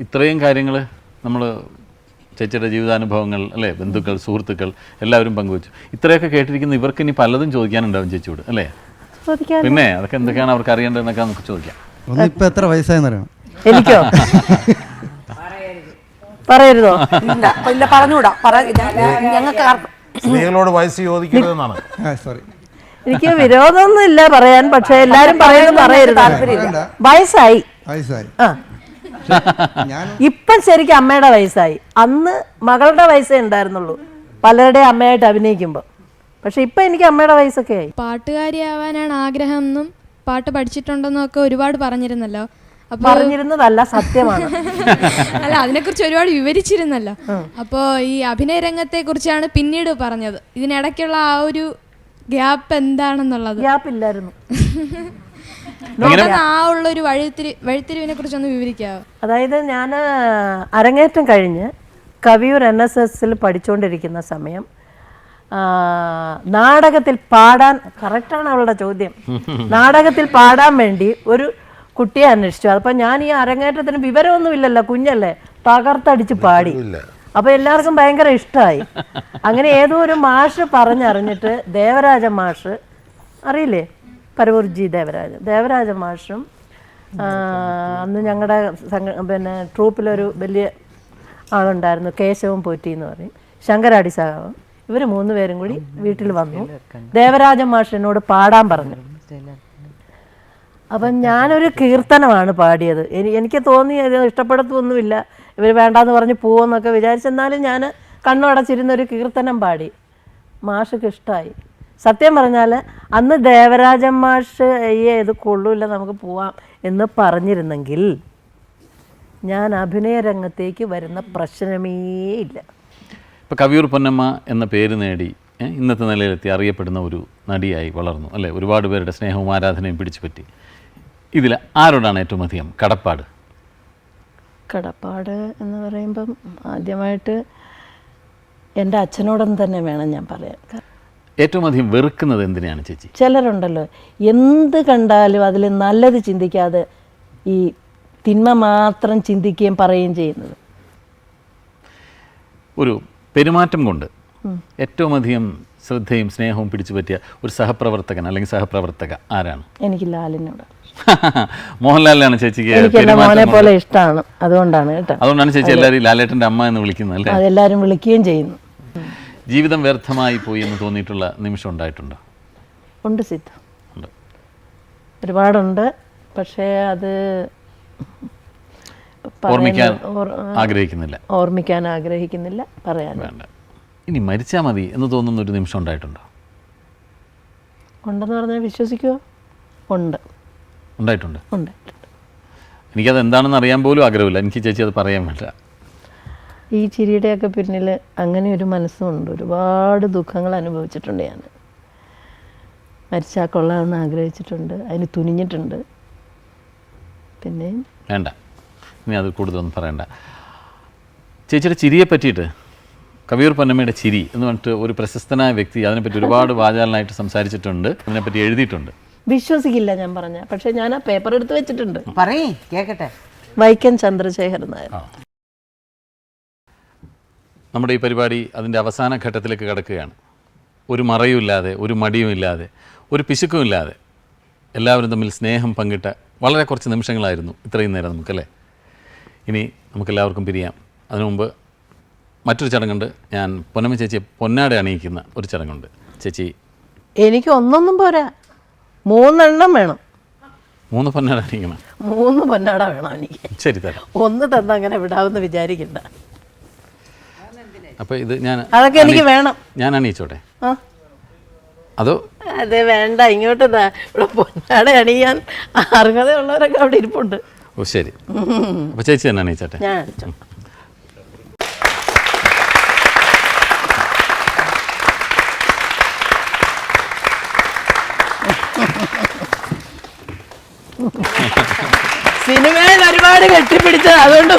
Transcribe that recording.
ഇത്രയും കാര്യങ്ങൾ നമ്മൾ ചേച്ചിയുടെ ജീവിതാനുഭവങ്ങൾ അല്ലേ, ബന്ധുക്കൾ, സുഹൃത്തുക്കൾ എല്ലാവരും പങ്കുവച്ചു. ഇത്രയൊക്കെ കേട്ടിരിക്കുന്ന ഇവർക്ക് ഇനി പലതും ചോദിക്കാനുണ്ടാവും ചേച്ചിയോട് അല്ലേ? പിന്നെ അതൊക്കെ എന്തൊക്കെയാണ് അവർക്ക് അറിയേണ്ടതെന്നൊക്കെ നമുക്ക് ചോദിക്കാം. ഇപ്പം എത്ര വയസ്സായെന്ന് അറിയണം. എനിക്കോ? പറയരുതോ? ഇല്ല, പറഞ്ഞുകൂടാ. ഞങ്ങൾക്ക് സ്ത്രീകളോട് വയസ്സ് ചോദിക്കരുതെന്നാണ്. സോറി, എനിക്ക് വിരോധമൊന്നും ഇല്ല പറയാൻ, പക്ഷെ എല്ലാരും പറയുന്നത് പറയരുത്. വയസ്സായി. ആ, ഇപ്പം ശരിക്കും അമ്മയുടെ വയസ്സായി. അന്ന് മകളുടെ വയസ്സേ ഉണ്ടായിരുന്നുള്ളൂ പലരുടെ അമ്മയായിട്ട് അഭിനയിക്കുമ്പോൾ. പക്ഷെ ഇപ്പൊ എനിക്ക് അമ്മയുടെ വയസ്സൊക്കെ ആയി. പാട്ടുകാരിയാവാനാണ് ആഗ്രഹം എന്നും പാട്ട് പഠിച്ചിട്ടുണ്ടെന്നും ഒക്കെ ഒരുപാട് പറഞ്ഞിരുന്നല്ലോ. പറഞ്ഞിരുന്നതല്ല, സത്യമാണ്. അല്ല, അതിനെക്കുറിച്ച് ഒരുപാട് വിവരിച്ചിരുന്നല്ലോ. അപ്പോൾ ഈ അഭിനയ രംഗത്തെ കുറിച്ചാണ് പിന്നീട് പറഞ്ഞത്. ഇതിനിടയ്ക്കുള്ള ആ ഒരു ഗ്യാപ്പ് എന്താണെന്നുള്ളത്. ഗ്യാപ്പ് ഇല്ലായിരുന്നു. ആ ഉള്ളൊരു വഴിത്തിരിവിനെ കുറിച്ചൊന്ന് വിവരിക്കാവോ? അതായത് ഞാൻ അരങ്ങേറ്റം കഴിഞ്ഞ് കവിയൂർ NSSൽ പഠിച്ചുകൊണ്ടിരിക്കുന്ന സമയം നാടകത്തിൽ പാടാൻ, കറക്റ്റാണ് അവളുടെ ചോദ്യം, നാടകത്തിൽ പാടാൻ വേണ്ടി ഒരു കുട്ടിയെ അന്വേഷിച്ചു. അപ്പം ഞാൻ ഈ അരങ്ങേറ്റത്തിന് വിവരമൊന്നുമില്ലല്ലോ, കുഞ്ഞല്ലേ, തകർത്തടിച്ച് പാടി. അപ്പോൾ എല്ലാവർക്കും ഭയങ്കര ഇഷ്ടമായി. അങ്ങനെ ഏതോ ഒരു മാഷ് പറഞ്ഞറിഞ്ഞിട്ട് ദേവരാജ മാഷ്, അറിയില്ലേ, പരവൂർജി ദേവരാജ മാഷും അന്ന് ഞങ്ങളുടെ പിന്നെ ട്രൂപ്പിലൊരു വലിയ ആളുണ്ടായിരുന്നു, കേശവൻ പോറ്റി എന്ന് പറയും, ശങ്കരാടി സഹാവും, ഇവർ 3 പേരും കൂടി വീട്ടിൽ വന്നു. ദേവരാജ മാഷ് എന്നോട് പാടാൻ പറഞ്ഞു. അപ്പം ഞാനൊരു കീർത്തനമാണ് പാടിയത്. എനിക്ക് തോന്നി ഇത് ഇഷ്ടപ്പെടത്തൊന്നുമില്ല, ഇവർ വേണ്ടാന്ന് പറഞ്ഞ് പോവെന്നൊക്കെ വിചാരിച്ചെന്നാലും ഞാൻ കണ്ണടച്ചിരുന്നൊരു കീർത്തനം പാടി. മാഷക്ക് ഇഷ്ടമായി. സത്യം പറഞ്ഞാൽ അന്ന് ദേവരാജൻ മാഷ് ഇത് കൊള്ളൂല്ല, നമുക്ക് പോവാം എന്ന് പറഞ്ഞിരുന്നെങ്കിൽ ഞാൻ അഭിനയ രംഗത്തേക്ക് വരുന്ന പ്രശ്നമേ ഇല്ല. ഇപ്പോൾ കവിയൂർ പൊന്നമ്മ എന്ന പേര് നേടി ഇന്നത്തെ നിലയിലെത്തി അറിയപ്പെടുന്ന ഒരു നടിയായി വളർന്നു അല്ലേ? ഒരുപാട് പേരുടെ സ്നേഹവും ആരാധനയും പിടിച്ചു പറ്റി. ഇതിൽ ആരോടാണ് ഏറ്റവും അധികം കടപ്പാട്? കടപ്പാട് എന്ന് പറയുമ്പം ആദ്യമായിട്ട് എൻ്റെ അച്ഛനോടൊന്നും തന്നെ വേണം ഞാൻ പറയാൻ. ഏറ്റവും അധികം വെറുക്കുന്നത് എന്തിനാണ് ചേച്ചി? ചിലരുണ്ടല്ലോ എന്ത് കണ്ടാലും അതിൽ നല്ലത് ചിന്തിക്കാതെ ഈ തിന്മ മാത്രം ചിന്തിക്കുകയും പറയുകയും ചെയ്യുന്നത്. ഒരു പെരുമാറ്റം കൊണ്ട് ഏറ്റവും അധികം ശ്രദ്ധയും സ്നേഹവും പിടിച്ചു പറ്റിയ ഒരു സഹപ്രവർത്തകൻ അല്ലെങ്കിൽ സഹപ്രവർത്തക ആരാണ്? എനിക്ക് ലാലിനോട്. മോഹൻലാലിനാണ് ചേച്ചിക്ക്? എനിക്ക് എൻ്റെ മോനെ പോലെ ഇഷ്ടമാണ്, അതുകൊണ്ടാണ് കേട്ടോ. അതുകൊണ്ടാണ് ചേച്ചി എല്ലാവരും ലാലേട്ടൻ്റെ അമ്മ എന്ന് വിളിക്കുന്നത് അല്ലേ? അതെല്ലാവരും വിളിക്കുകയും ചെയ്യുന്നു. ജീവിതം വ്യർത്ഥമായി പോയി എന്ന് തോന്നിയിട്ടുള്ള നിമിഷം ഉണ്ടായിട്ടുണ്ടോ? ഉണ്ട് സിദ്ധ, ഒരുപാടുണ്ട്. പക്ഷേ അത് ഓർമ്മിക്കാൻ ആഗ്രഹിക്കുന്നില്ല, പറയാൻ വേണ്ട. ഇനി മരിച്ചാൽ മതി എന്ന് തോന്നുന്ന ഒരു നിമിഷം ഉണ്ടായിട്ടുണ്ടോ? ഉണ്ടെന്ന് പറഞ്ഞാൽ വിശ്വസിക്കുമോ? ഉണ്ടായിട്ടുണ്ട്. എനിക്കത് എന്താണെന്ന് അറിയാൻ പോലും ആഗ്രഹമില്ല. എനിക്ക് ചേച്ചി അത് പറയാൻ വേണ്ട. ഈ ചിരിയുടെയൊക്കെ പിന്നിൽ അങ്ങനെ ഒരു മനസ്സുമുണ്ട്. ഒരുപാട് ദുഃഖങ്ങൾ അനുഭവിച്ചിട്ടുണ്ട് ഞാൻ. മരിച്ചാൽ കൊള്ളാമെന്ന് ആഗ്രഹിച്ചിട്ടുണ്ട്, അതിന് തുനിഞ്ഞിട്ടുണ്ട്. പിന്നെ വേണ്ട, ഇനി അത് കൂടുതലൊന്നും പറയണ്ട. ചേച്ചിയുടെ ചിരിയെ പറ്റിയിട്ട്, കവിയൂർ പൊന്നമ്മയുടെ ചിരി എന്ന് പറഞ്ഞിട്ട് ഒരു പ്രശസ്തനായ വ്യക്തി അതിനെപ്പറ്റി ഒരുപാട് വാചാലനായിട്ട് സംസാരിച്ചിട്ടുണ്ട്, അതിനെപ്പറ്റി എഴുതിയിട്ടുണ്ട്. വിശ്വസിക്കില്ല ഞാൻ പറഞ്ഞ, പക്ഷെ ഞാൻ ആ പേപ്പർ എടുത്ത് വെച്ചിട്ടുണ്ട്. പറയേ കേക്കട്ടെ. വൈക്കം ചന്ദ്രശേഖരൻ നായർ. നമ്മുടെ ഈ പരിപാടി അതിൻ്റെ അവസാന ഘട്ടത്തിലേക്ക് കടക്കുകയാണ്. ഒരു മറയുമില്ലാതെ, ഒരു മടിയുമില്ലാതെ, ഒരു പിശുക്കുമില്ലാതെ എല്ലാവരും തമ്മിൽ സ്നേഹം പങ്കിട്ട വളരെ കുറച്ച് നിമിഷങ്ങളായിരുന്നു ഇത്രയും നേരം നമുക്കല്ലേ? ഇനി നമുക്കെല്ലാവർക്കും പിരിയാം. അതിനു മുമ്പ് മറ്റൊരു ചടങ്ങുണ്ട്. ഞാൻ പൊന്നമ്മ ചേച്ചിയെ പൊന്നാട അണിയിക്കുന്ന ഒരു ചടങ്ങുണ്ട്. ചേച്ചി, എനിക്ക് ഒന്നൊന്നും പോരാ, 3 എണ്ണം വേണം. 3 പൊന്നാട അണിയിക്കണം. 3 പൊന്നാട വേണം എനിക്ക്. ശരി, തരാം. ഒന്ന് തന്ന അങ്ങനെ വിടാമെന്ന് വിചാരിക്കണ്ട. അപ്പോൾ ഇത് ഞാൻ അതൊക്കെ എനിക്ക് വേണം. ഞാൻ അണിയിച്ചോട്ടെ അതോ? അതെ, വേണ്ട, ഇങ്ങോട്ട് ഇവിടെ പൊന്നാട അണിയാൻ അർഹതയുള്ളവരൊക്കെ അവിടെ ഇരിപ്പുണ്ട്. ഓ ശരി, അപ്പോൾ ചേച്ചി തന്നെ അണിയിച്ചോട്ടെ. ഞാൻ അണിച്ചോ. സിനിമയിൽ ഒരുപാട് കെട്ടിപ്പിടിച്ചത് അതുകൊണ്ട്